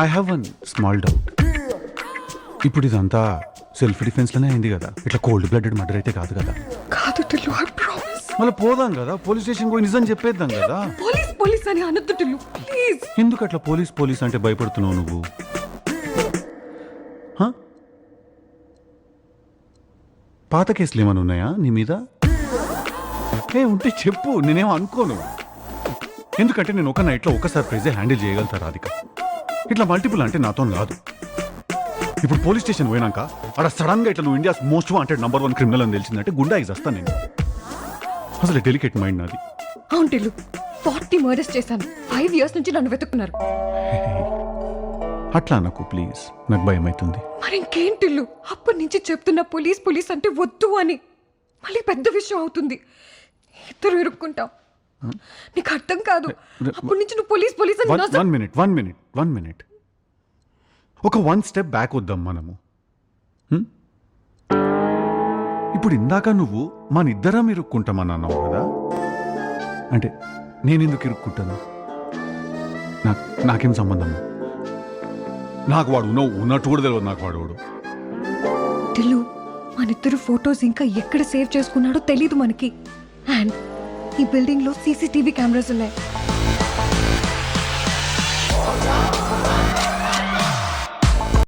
I have one small doubt. ఇప్పుడు ఇదంతా self డిఫెన్స్లోనే అయింది కదా, ఇట్లా కోల్డ్ బ్లడెడ్ మర్డర్ అయితే కాదు కదా? కాదు టిల్లు, ఐ ప్రామిస్. మళ్ళీ పోదాం కదా, పోలీస్ స్టేషన్ పోయి నిజం చెప్పేద్దాం కదా. పోలీస్ పోలీస్ అని అనొద్దు టిల్లు, ప్లీజ్. ఎందుకు అట్లా పోలీస్ పోలీస్ అంటే భయపడుతున్నావు నువ్వు? హ? పాత కేసులు ఏమైనా ఉన్నాయా నీ మీద? ఉంటే చెప్పు, నేనేం అనుకోను. ఎందుకంటే నేను ఒక నైట్లో ఒక సర్ప్రైజే హ్యాండిల్ చేయగలుగుతా రాధిక. ఇట్లా మల్టిపుల్ అంటే నాతో కాదు. ఇప్పుడు పోలీస్ స్టేషన్ పోయినాక అక్కడ సడన్ గా ఇట్లా నువ్వు India's most wanted number 1 criminal అని తెలిసిందంటే గుండా ఇస్తాను నేను. అసలు డెలికేట్ మైండ్ నాది. అవును టిల్లు, 40 మర్డర్స్ చేశాను. 5 years నుంచి నన్ను వెతుక్కున్నారు. అట్లా నాకు ప్లీజ్, నాకు భయం అవుతుంది. మరి ఇంకేం టిల్లు, అప్పటి నుంచి చెప్తున్నా పోలీస్ పోలీస్ అంటే వద్దు అని. మళ్ళీ పెద్ద విషయం అవుతుంది, ఇద్దరు ఇరుక్కుంటాం. నీకు అర్థం కాదు. అప్పటి నుంచి నువ్వు పోలీస్ పోలీస్ అని వన్ మినిట్ ఒక 1 step బ్యాక్ వద్దాం మనము. ఇప్పుడు ఇందాక నువ్వు మన ఇద్దరం ఇరుక్కుంటామని అన్నావు కదా, అంటే నేను ఎందుకు ఇరుక్కుంటాను? నాకేం సంబంధం? నాకు వాడు ఉన్నట్టు కూడా తెలియదు. నాకు వాడు టిల్లు, మనిద్దరు ఫొటోస్ ఇంకా ఎక్కడ సేవ్ చేసుకున్నాడో తెలీదు మనకి. అండ్ ఈ బిల్డింగ్ లో CCTV కెమెరాస్ ఉన్నాయి.